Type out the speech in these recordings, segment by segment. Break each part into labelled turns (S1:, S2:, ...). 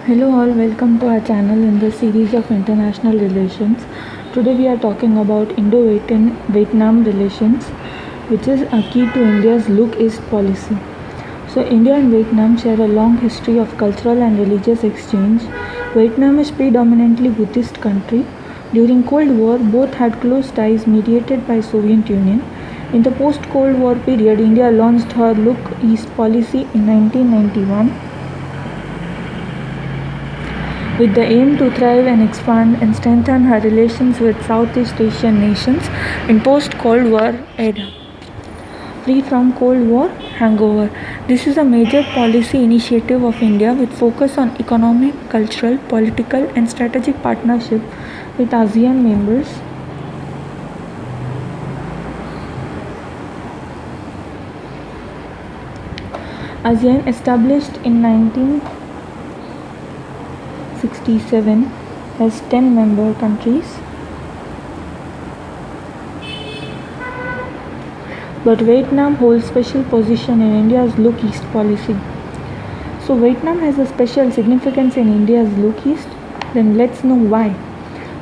S1: Hello all, welcome to our channel in the series of international relations. Today we are talking about Indo-Vietnam relations, which is a key to India's Look East policy. So India and Vietnam share a long history of cultural and religious exchange. Vietnam is predominantly Buddhist country. During Cold War, both had close ties mediated by Soviet Union. In the post-Cold War period, India launched her Look East policy in 1991 with the aim to thrive and expand and strengthen her relations with Southeast Asian nations in post-Cold War era. Free from Cold War hangover. This is a major policy initiative of India with focus on economic, cultural, political and strategic partnership with ASEAN members. ASEAN established in 1967 has 10 member countries. But Vietnam holds special position in India's Look East policy. So Vietnam has a special significance in India's Look East. Then let's know why.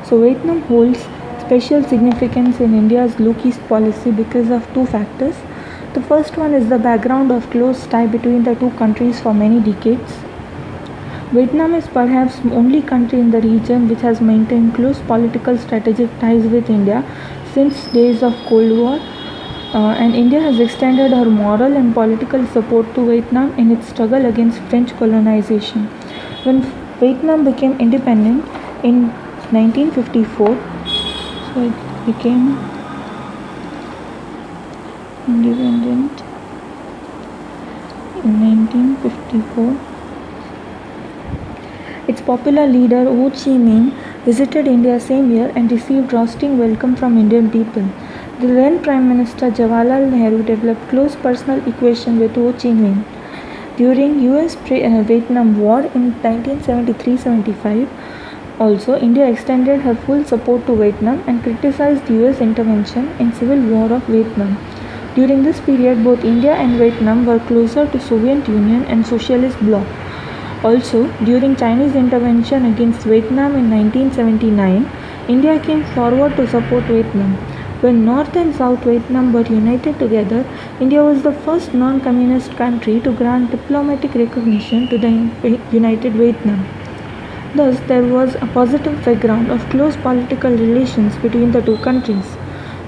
S1: So Vietnam holds special significance in India's Look East policy because of two factors. The first one is the background of close tie between the two countries for many decades. Vietnam is perhaps the only country in the region which has maintained close political strategic ties with India since days of Cold War. And India has extended her moral and political support to Vietnam in its struggle against French colonization. When Vietnam became independent in 1954, so it became independent in 1954. Its popular leader Ho Chi Minh visited India same year and received rousing welcome from Indian people. The then Prime Minister Jawaharlal Nehru developed close personal equation with Ho Chi Minh. During US-Vietnam War in 1973-75, also India extended her full support to Vietnam and criticized US intervention in civil war of Vietnam. During this period, both India and Vietnam were closer to Soviet Union and Socialist bloc. Also, during Chinese intervention against Vietnam in 1979, India came forward to support Vietnam. When North and South Vietnam were united together, India was the first non-communist country to grant diplomatic recognition to the United Vietnam. Thus, there was a positive background of close political relations between the two countries.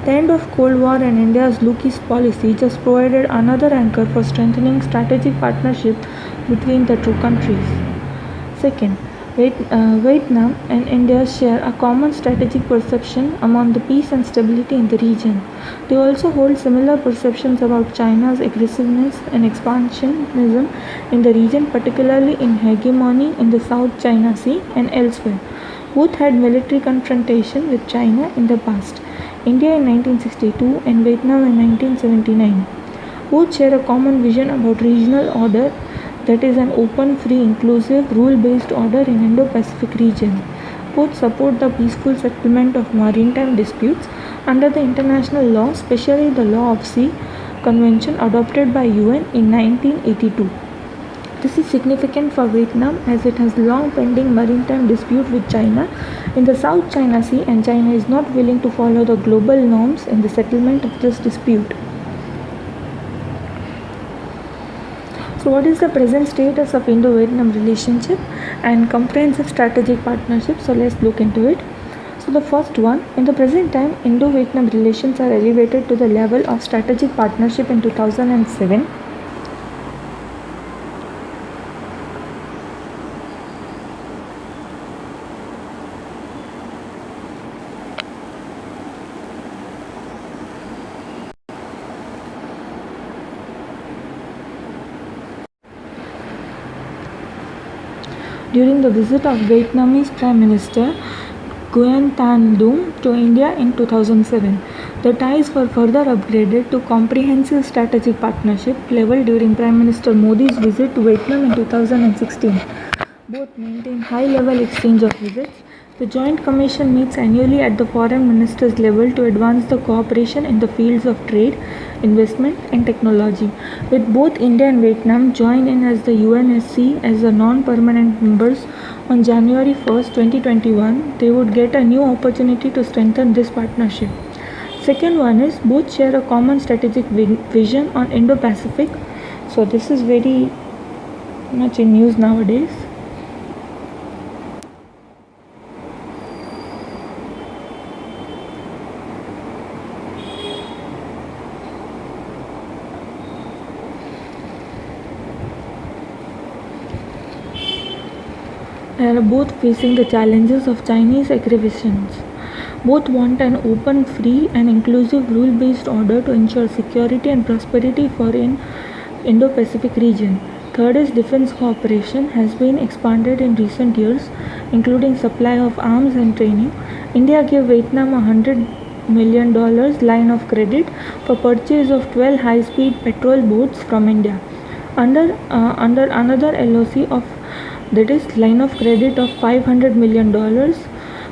S1: The end of Cold War and India's Look East policy just provided another anchor for strengthening strategic partnership between the two countries. Second, Vietnam and India share a common strategic perception among the peace and stability in the region. They also hold similar perceptions about China's aggressiveness and expansionism in the region, particularly in hegemony in the South China Sea and elsewhere. Both had military confrontation with China in the past. India in 1962 and Vietnam in 1979. Both share a common vision about regional order, that is an open, free, inclusive, rule-based order in Indo-Pacific region. Both support the peaceful settlement of maritime disputes under the international law, especially the Law of Sea Convention adopted by UN in 1982. This is significant for Vietnam as it has long pending maritime dispute with China in the South China Sea, and China is not willing to follow the global norms in the settlement of this dispute. So what is the present status of Indo-Vietnam relationship and comprehensive strategic partnership? So let's look into it. So the first one, in the present time, Indo-Vietnam relations are elevated to the level of strategic partnership in 2007. During the visit of Vietnamese Prime Minister Nguyen Thanh Dung to India in 2007. The ties were further upgraded to comprehensive strategic partnership level during Prime Minister Modi's visit to Vietnam in 2016. Both maintain high-level exchange of visits. The Joint Commission meets annually at the foreign ministers level to advance the cooperation in the fields of trade, investment and technology. With both India and Vietnam join in as the UNSC as the non-permanent members on January 1st, 2021, they would get a new opportunity to strengthen this partnership. Second one is both share a common strategic vision on Indo-Pacific. So this is very much in news nowadays. They are both facing the challenges of Chinese aggressions. Both want an open, free and inclusive rule-based order to ensure security and prosperity for in Indo-Pacific region. Third is defense cooperation has been expanded in recent years, including supply of arms and training. India gave Vietnam $100 million line of credit for purchase of 12 high-speed patrol boats from India. Under another LOC of that is line of credit of $500 million,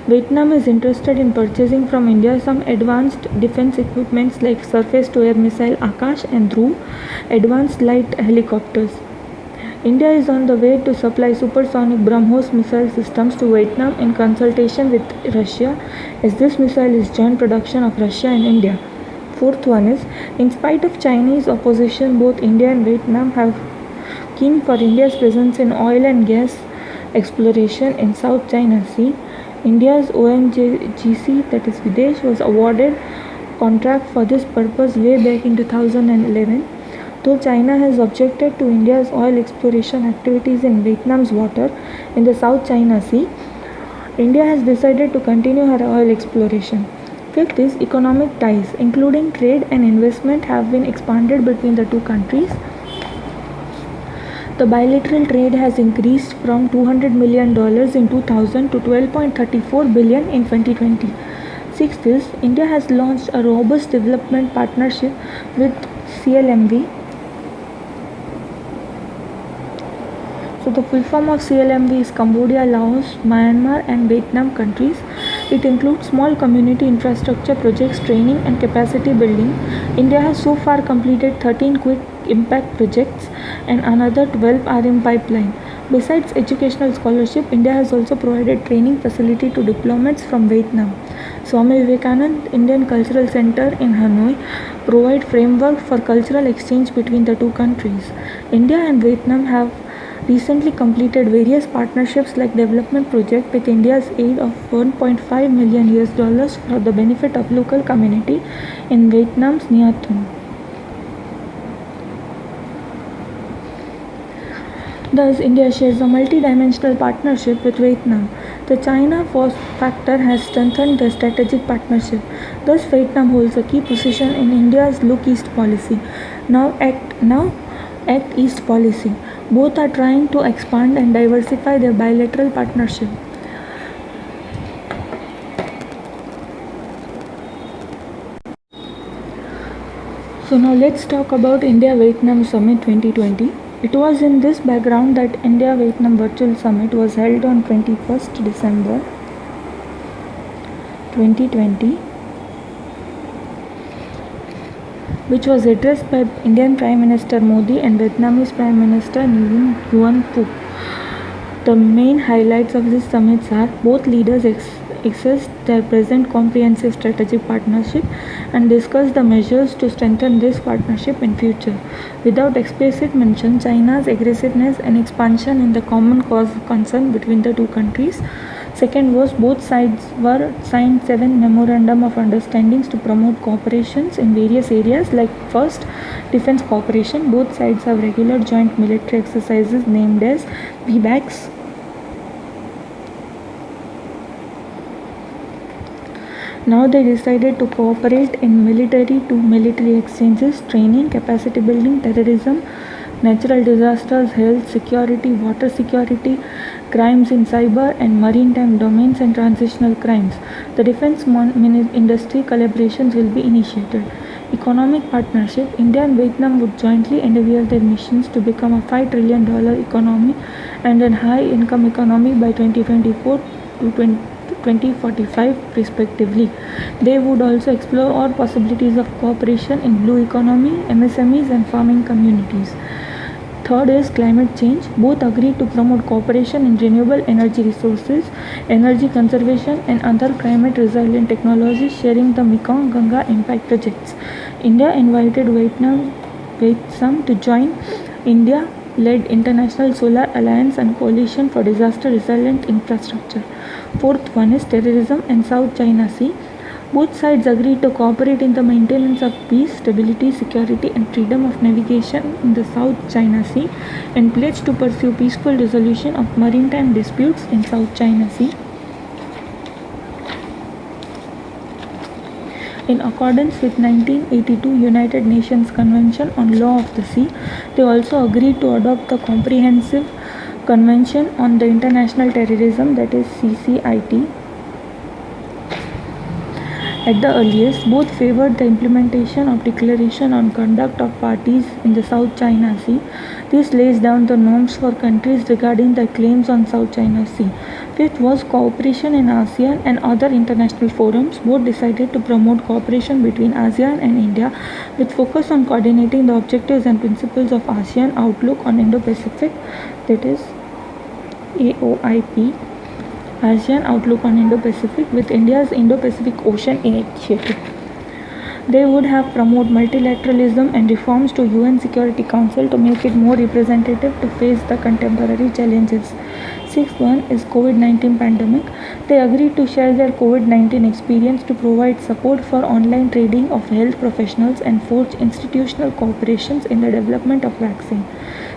S1: Vietnam is interested in purchasing from India some advanced defense equipments like surface-to-air missile Akash and Dhruv, advanced light helicopters. India is on the way to supply supersonic BrahMos missile systems to Vietnam in consultation with Russia, as this missile is joint production of Russia and India. Fourth one is, in spite of Chinese opposition, both India and Vietnam have keen for India's presence in oil and gas exploration in South China Sea. India's ONGC, that is Videsh, was awarded contract for this purpose way back in 2011. Though China has objected to India's oil exploration activities in Vietnam's water in the South China Sea, India has decided to continue her oil exploration. Fifth is economic ties, including trade and investment, have been expanded between the two countries. The bilateral trade has increased from $200 million in 2000 to $12.34 billion in 2020. Sixth is, India has launched a robust development partnership with CLMV. So the full form of CLMV is Cambodia, Laos, Myanmar and Vietnam countries. It includes small community infrastructure projects, training and capacity building. India has so far completed 13 quick impact projects and another 12 are in pipeline. Besides educational scholarship, India has also provided training facility to diplomats from Vietnam. Swami Vivekanand Indian Cultural Center in Hanoi provide framework for cultural exchange between the two countries. India and Vietnam have recently completed various partnerships like development project with India's aid of $1.5 million for the benefit of local community in Vietnam's Nha Thu. Thus, India shares a multi-dimensional partnership with Vietnam. The China force factor has strengthened the strategic partnership. Thus, Vietnam holds a key position in India's Look East policy. Now Act East policy. Both are trying to expand and diversify their bilateral partnership. So now let's talk about India-Vietnam Summit 2020. It was in this background that India-Vietnam Virtual Summit was held on 21st December 2020, which was addressed by Indian Prime Minister Modi and Vietnamese Prime Minister Nguyen Xuan Phuc. The main highlights of this summit are both leaders assessed their present comprehensive strategic partnership and discussed the measures to strengthen this partnership in future. Without explicit mention, China's aggressiveness and expansion in the common cause of concern between the two countries. Second was both sides were signed 7 memorandum of understandings to promote cooperations in various areas like first, defense cooperation. Both sides have regular joint military exercises named as VBACs. Now they decided to cooperate in military-to-military exchanges, training, capacity building, terrorism, natural disasters, health, security, water security, crimes in cyber and maritime domains and transitional crimes. The defense industry collaborations will be initiated. Economic partnership. India and Vietnam would jointly endeavor their missions to become a $5 trillion economy and a high-income economy by 2024 to 2045 respectively. They would also explore all possibilities of cooperation in blue economy, MSMEs and farming communities. Third is climate change. Both agreed to promote cooperation in renewable energy resources, energy conservation, and other climate resilient technologies, sharing the Mekong Ganga impact projects. India invited Vietnam to join India-led International Solar Alliance and Coalition for Disaster Resilient Infrastructure. Fourth one is terrorism and South China Sea. Both sides agreed to cooperate in the maintenance of peace, stability, security, and freedom of navigation in the South China Sea, and pledged to pursue peaceful resolution of maritime disputes in South China Sea. In accordance with 1982 United Nations Convention on Law of the Sea, they also agreed to adopt the Comprehensive Convention on the International Terrorism, that is CCIT. At the earliest, both favored the implementation of Declaration on Conduct of Parties in the South China Sea. This lays down the norms for countries regarding their claims on South China Sea. Fifth was cooperation in ASEAN and other international forums. Both decided to promote cooperation between ASEAN and India with focus on coordinating the objectives and principles of ASEAN Outlook on Indo-Pacific, that is AOIP. ASEAN Outlook on Indo-Pacific with India's Indo-Pacific Ocean Initiative. They would have promoted multilateralism and reforms to UN Security Council to make it more representative to face the contemporary challenges. Sixth one is COVID-19 pandemic. They agreed to share their COVID-19 experience to provide support for online training of health professionals and forge institutional cooperations in the development of vaccine.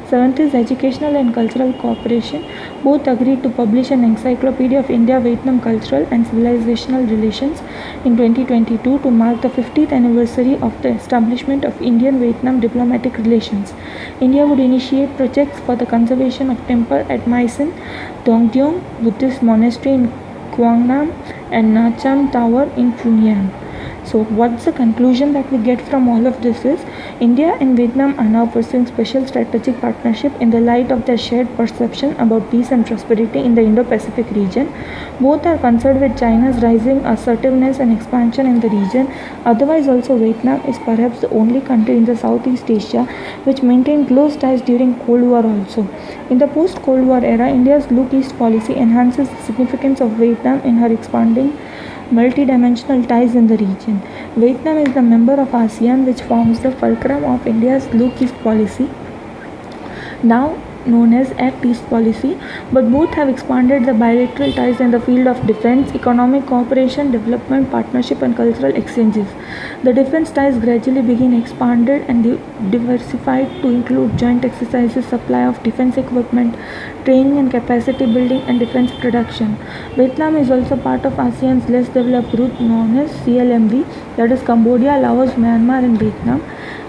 S1: Seventh is educational and cultural cooperation. Both agreed to publish an encyclopedia of India-Vietnam cultural and civilizational relations in 2022 to mark the 50th anniversary of the establishment of Indian-Vietnam diplomatic relations. India would initiate projects for the conservation of temple at Mae Sanh, Dongdeong Buddhist Monastery in Quang Nam, and Nha Cham Tower in Phung Nham. So what's the conclusion that we get from all of this is India and Vietnam are now pursuing special strategic partnership in the light of their shared perception about peace and prosperity in the Indo-Pacific region. Both are concerned with China's rising assertiveness and expansion in the region. Otherwise also Vietnam is perhaps the only country in the Southeast Asia which maintained close ties during Cold War also. In the post-Cold War era, India's Look East policy enhances the significance of Vietnam in her expanding multidimensional ties in the region. Vietnam is the member of ASEAN, which forms the fulcrum of India's Look East policy, now known as Act East policy, but both have expanded the bilateral ties in the field of defense, economic cooperation, development, partnership, and cultural exchanges. The defense ties gradually begin expanded and diversified to include joint exercises, supply of defense equipment, training and capacity building, and defense production. Vietnam is also part of ASEAN's less developed group known as CLMV, that is Cambodia, Laos, Myanmar, and Vietnam.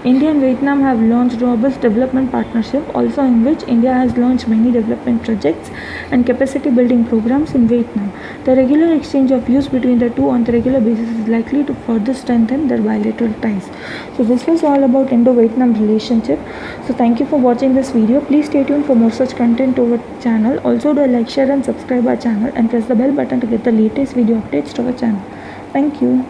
S1: India and Vietnam have launched robust development partnership, also in which India has launched many development projects and capacity building programs in Vietnam. The regular exchange of views between the two on the regular basis is likely to further strengthen their bilateral ties. So this was all about Indo-Vietnam relationship. So thank you for watching this video. Please stay tuned for more such content to our channel. Also do like, share and subscribe our channel and press the bell button to get the latest video updates to our channel. Thank you.